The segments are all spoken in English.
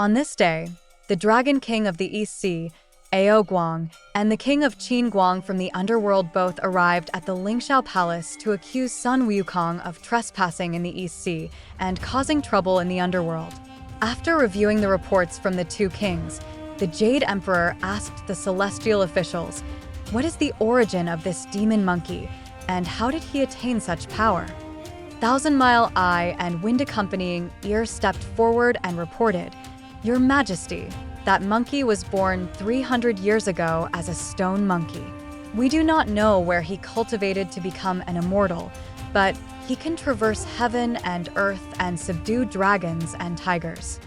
On this day, the Dragon King of the East Sea, Ao Guang, and the King of Qin Guang from the underworld both arrived at the Lingxiao Palace to accuse Sun Wukong of trespassing in the East Sea and causing trouble in the underworld. After reviewing the reports from the two kings, the Jade Emperor asked the celestial officials, "What is the origin of this demon monkey, and how did he attain such power?" Thousand-Mile Eye and wind-accompanying Ear stepped forward and reported, "Your Majesty, that monkey was born 300 years ago as a stone monkey. We do not know where he cultivated to become an immortal, but he can traverse heaven and earth and subdue dragons and tigers."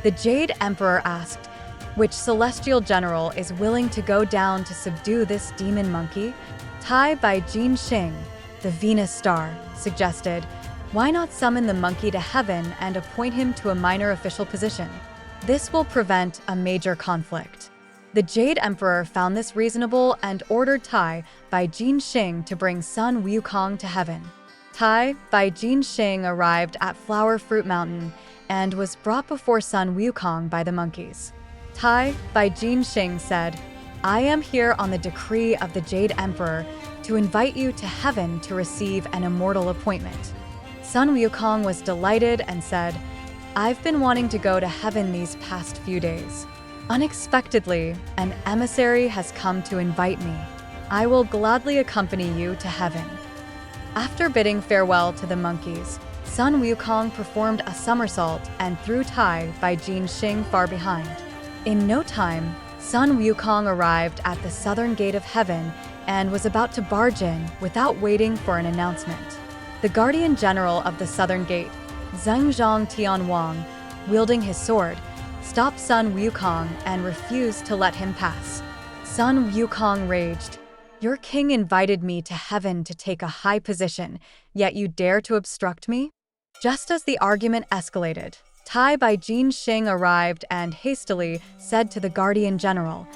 The Jade Emperor asked, "Which celestial general is willing to go down to subdue this demon monkey?" Tai by Jin Xing, the Venus star, suggested, "Why not summon the monkey to heaven and appoint him to a minor official position? This will prevent a major conflict." The Jade Emperor found this reasonable and ordered Tai by Jin Xing to bring Sun Wukong to heaven. Tai by Jin Xing arrived at Flower Fruit Mountain and was brought before Sun Wukong by the monkeys. Tai by Jin Xing said, "I am here on the decree of the Jade Emperor to invite you to heaven to receive an immortal appointment." Sun Wukong was delighted and said, "I've been wanting to go to heaven these past few days. Unexpectedly, an emissary has come to invite me. I will gladly accompany you to heaven." After bidding farewell to the monkeys, Sun Wukong performed a somersault and threw Tai by Jin Xing far behind. In no time, Sun Wukong arrived at the southern gate of heaven and was about to barge in without waiting for an announcement. The guardian general of the southern gate, Zhang Tianwang, wielding his sword, stopped Sun Wukong and refused to let him pass. Sun Wukong raged, "Your king invited me to heaven to take a high position, yet you dare to obstruct me?" Just as the argument escalated, Tai by Jin Xing arrived and hastily said to the guardian general,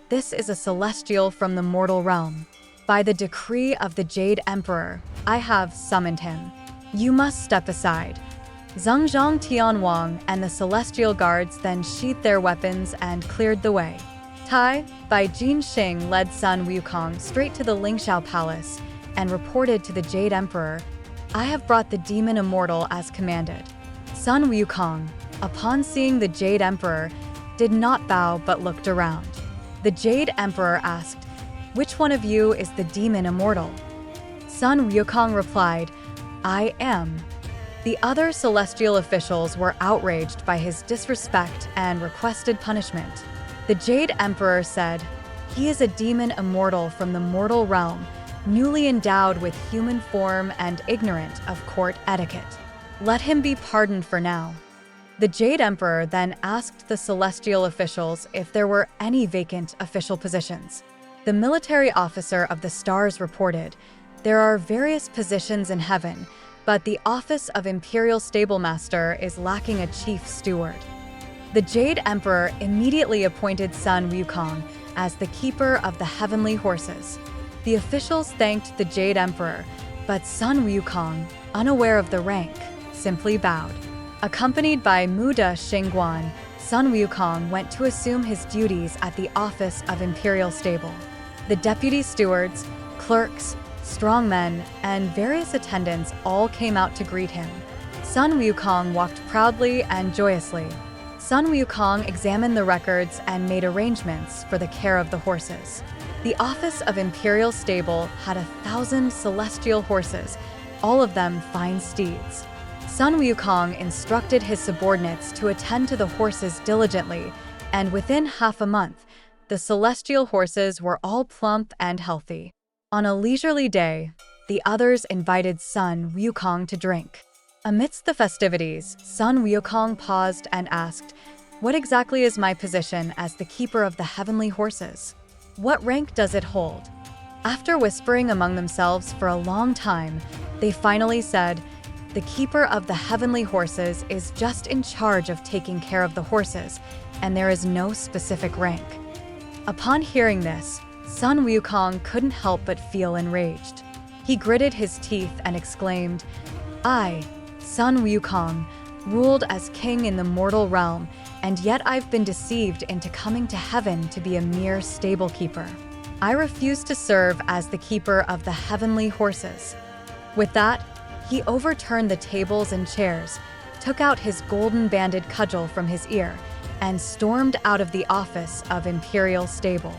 "This is a celestial from the mortal realm. By the decree of the Jade Emperor, I have summoned him. You must step aside." Zhang Tianwang and the celestial guards then sheathed their weapons and cleared the way. Tai by Jin Xing led Sun Wukong straight to the Lingxiao Palace and reported to the Jade Emperor, "I have brought the demon immortal as commanded." Sun Wukong, upon seeing the Jade Emperor, did not bow but looked around. The Jade Emperor asked, "Which one of you is the demon immortal?" Sun Wukong replied, "I am." The other celestial officials were outraged by his disrespect and requested punishment. The Jade Emperor said, "He is a demon immortal from the mortal realm, newly endowed with human form and ignorant of court etiquette. Let him be pardoned for now." The Jade Emperor then asked the celestial officials if there were any vacant official positions. The military officer of the stars reported, "There are various positions in heaven, but the office of Imperial Stablemaster is lacking a chief steward." The Jade Emperor immediately appointed Sun Wukong as the keeper of the heavenly horses. The officials thanked the Jade Emperor, but Sun Wukong, unaware of the rank, simply bowed. Accompanied by Muda Xingguan, Sun Wukong went to assume his duties at the office of Imperial Stable. The deputy stewards, clerks, strongmen, and various attendants all came out to greet him. Sun Wukong walked proudly and joyously. Sun Wukong examined the records and made arrangements for the care of the horses. The office of Imperial Stable had 1,000 celestial horses, all of them fine steeds. Sun Wukong instructed his subordinates to attend to the horses diligently, and within half a month, the celestial horses were all plump and healthy. On a leisurely day, the others invited Sun Wukong to drink. Amidst the festivities, Sun Wukong paused and asked, "What exactly is my position as the keeper of the heavenly horses? What rank does it hold?" After whispering among themselves for a long time, they finally said, "The keeper of the heavenly horses is just in charge of taking care of the horses, and there is no specific rank." Upon hearing this, Sun Wukong couldn't help but feel enraged. He gritted his teeth and exclaimed, "I, Sun Wukong, ruled as king in the mortal realm, and yet I've been deceived into coming to heaven to be a mere stable keeper. I refuse to serve as the keeper of the heavenly horses." With that, he overturned the tables and chairs, took out his golden-banded cudgel from his ear, and stormed out of the office of Imperial Stable.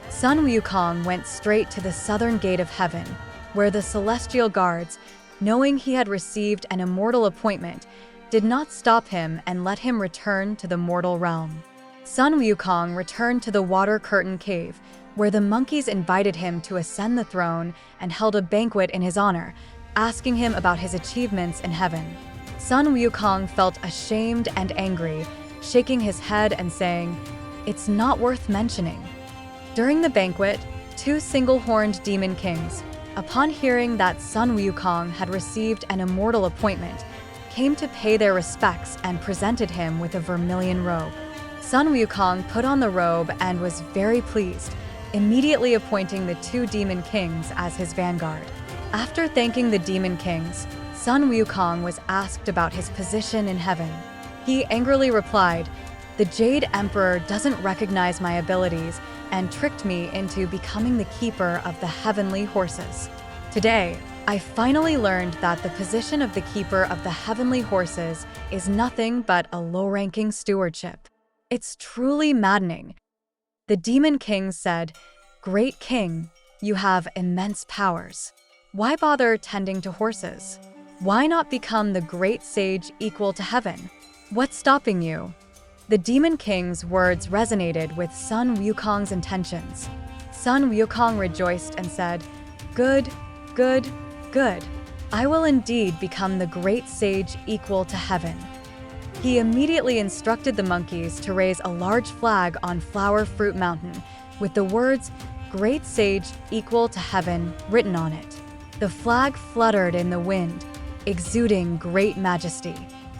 Sun Wukong went straight to the southern gate of heaven, where the celestial guards, knowing he had received an immortal appointment, did not stop him and let him return to the mortal realm. Sun Wukong returned to the Water Curtain Cave, where the monkeys invited him to ascend the throne and held a banquet in his honor, asking him about his achievements in heaven. Sun Wukong felt ashamed and angry, shaking his head and saying, "It's not worth mentioning." During the banquet, two single-horned demon kings, upon hearing that Sun Wukong had received an immortal appointment, came to pay their respects and presented him with a vermilion robe. Sun Wukong put on the robe and was very pleased, immediately appointing the two demon kings as his vanguard. After thanking the demon kings, Sun Wukong was asked about his position in heaven. He angrily replied, "The Jade Emperor doesn't recognize my abilities and tricked me into becoming the keeper of the heavenly horses. Today, I finally learned that the position of the keeper of the heavenly horses is nothing but a low-ranking stewardship. It's truly maddening." The demon kings said, "Great king, you have immense powers. Why bother tending to horses? Why not become the great sage equal to heaven? What's stopping you?" The demon king's words resonated with Sun Wukong's intentions. Sun Wukong rejoiced and said, "Good, good, good. I will indeed become the great sage equal to heaven." He immediately instructed the monkeys to raise a large flag on Flower Fruit Mountain with the words, "Great Sage equal to heaven" written on it. The flag fluttered in the wind, exuding great majesty.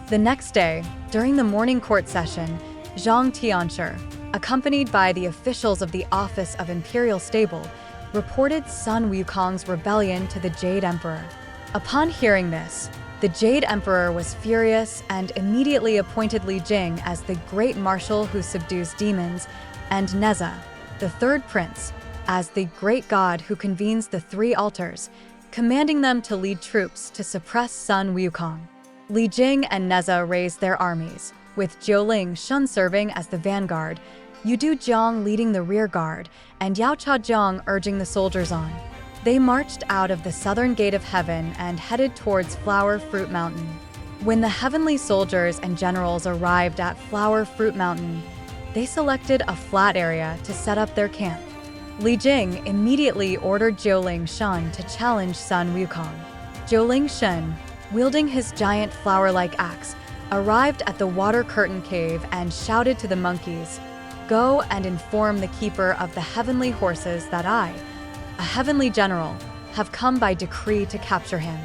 The next day, during the morning court session, Jiang Caihua, accompanied by the officials of the Office of Imperial Stable, reported Sun Wukong's rebellion to the Jade Emperor. Upon hearing this, the Jade Emperor was furious and immediately appointed Li Jing as the great marshal who subdues demons, and Neza, the third prince, as the great god who convenes the three altars, commanding them to lead troops to suppress Sun Wukong. Li Jing and Neza raised their armies, with Jiuling Shun serving as the vanguard, Yudu Jiang leading the rear guard, and Yaocha Jiang urging the soldiers on. They marched out of the southern gate of heaven and headed towards Flower Fruit Mountain. When the heavenly soldiers and generals arrived at Flower Fruit Mountain, they selected a flat area to set up their camp. Li Jing immediately ordered Jiuling Shun to challenge Sun Wukong. Jiuling Shun, wielding his giant flower-like axe, arrived at the Water Curtain Cave and shouted to the monkeys, "Go and inform the keeper of the heavenly horses that I, a heavenly general, have come by decree to capture him.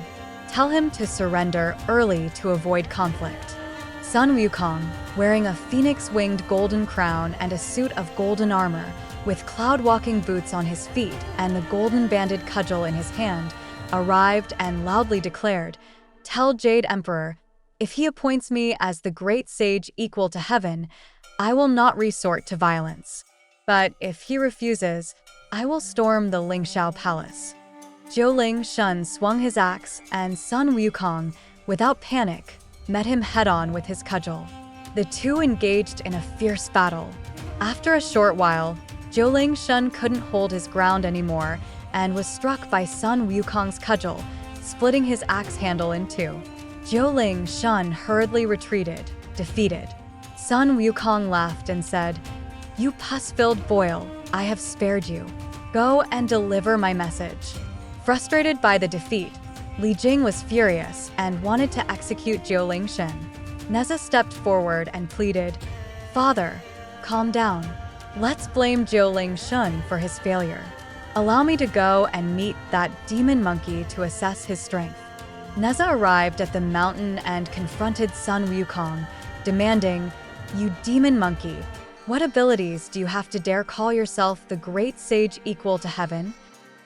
Tell him to surrender early to avoid conflict." Sun Wukong, wearing a phoenix-winged golden crown and a suit of golden armor, with cloud-walking boots on his feet and the golden-banded cudgel in his hand, arrived and loudly declared, "Tell Jade Emperor, if he appoints me as the great sage equal to heaven, I will not resort to violence. But if he refuses, I will storm the Lingxiao Palace." Jiuling Shun swung his axe, and Sun Wukong, without panic, met him head-on with his cudgel. The two engaged in a fierce battle. After a short while, Jiuling Shun couldn't hold his ground anymore and was struck by Sun Wukong's cudgel, splitting his axe handle in two. Jiuling Shun hurriedly retreated, defeated. Sun Wukong laughed and said, "You pus-filled boil, I have spared you. Go and deliver my message." Frustrated by the defeat, Li Jing was furious and wanted to execute Jiuling Shun. Neza stepped forward and pleaded, "Father, calm down. Let's blame Jiuling Shun for his failure. Allow me to go and meet that demon monkey to assess his strength." Neza arrived at the mountain and confronted Sun Wukong, demanding, "You demon monkey, what abilities do you have to dare call yourself the great sage equal to heaven?"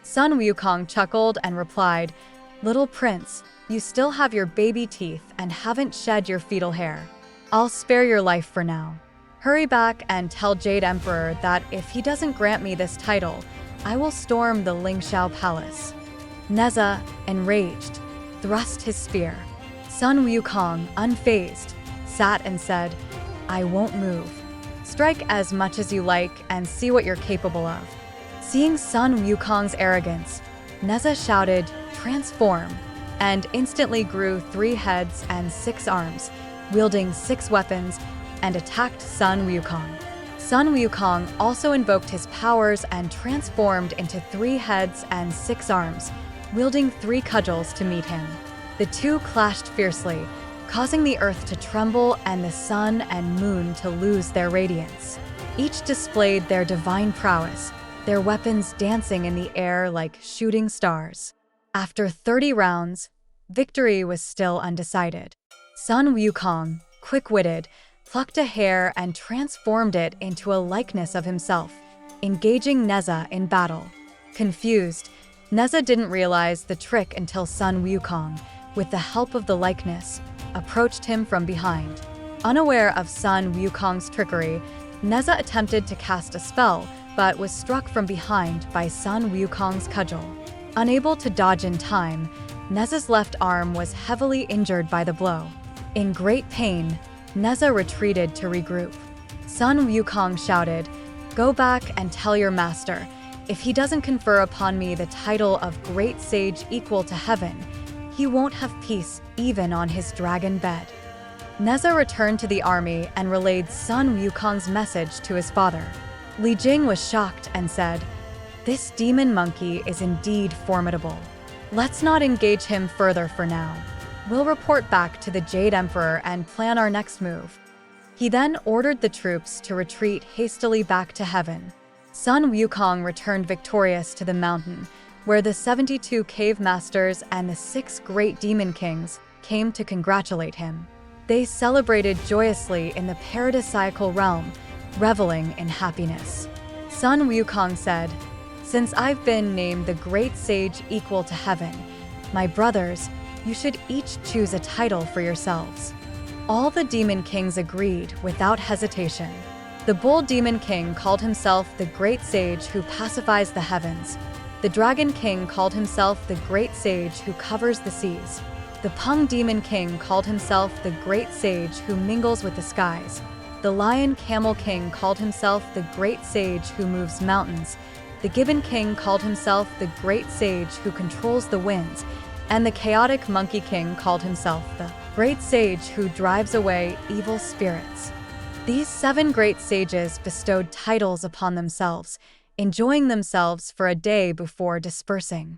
Sun Wukong chuckled and replied, "Little prince, you still have your baby teeth and haven't shed your fetal hair. I'll spare your life for now." Hurry back and tell Jade Emperor that if he doesn't grant me this title, I will storm the Lingxiao Palace." Neza, enraged, thrust his spear. Sun Wukong, unfazed, sat and said, "I won't move. Strike as much as you like and see what you're capable of." Seeing Sun Wukong's arrogance, Neza shouted, "Transform," and instantly grew 3 heads and 6 arms, wielding 6 weapons, and attacked Sun Wukong. Sun Wukong also invoked his powers and transformed into 3 heads and 6 arms, wielding 3 cudgels to meet him. The two clashed fiercely, causing the earth to tremble and the sun and moon to lose their radiance. Each displayed their divine prowess, their weapons dancing in the air like shooting stars. After 30 rounds, victory was still undecided. Sun Wukong, quick-witted, plucked a hair and transformed it into a likeness of himself, engaging Neza in battle. Confused, Neza didn't realize the trick until Sun Wukong, with the help of the likeness, approached him from behind. Unaware of Sun Wukong's trickery, Neza attempted to cast a spell, but was struck from behind by Sun Wukong's cudgel. Unable to dodge in time, Neza's left arm was heavily injured by the blow. In great pain, Neza retreated to regroup. Sun Wukong shouted, "Go back and tell your master, if he doesn't confer upon me the title of Great Sage equal to heaven, he won't have peace even on his dragon bed." Neza returned to the army and relayed Sun Wukong's message to his father. Li Jing was shocked and said, "This demon monkey is indeed formidable. Let's not engage him further for now. We'll report back to the Jade Emperor and plan our next move." He then ordered the troops to retreat hastily back to heaven. Sun Wukong returned victorious to the mountain, where the 72 cave masters and the 6 great demon kings came to congratulate him. They celebrated joyously in the paradisiacal realm, reveling in happiness. Sun Wukong said, "Since I've been named the Great Sage equal to heaven, my brothers, you should each choose a title for yourselves." All the demon kings agreed without hesitation. The bold demon king called himself the Great Sage who pacifies the heavens. The dragon king called himself the Great Sage who covers the seas. The Peng demon king called himself the Great Sage who mingles with the skies. The lion camel king called himself the Great Sage who moves mountains. The gibbon king called himself the Great Sage who controls the winds. And the chaotic monkey king called himself the Great Sage who drives away evil spirits. These 7 great sages bestowed titles upon themselves, enjoying themselves for a day before dispersing.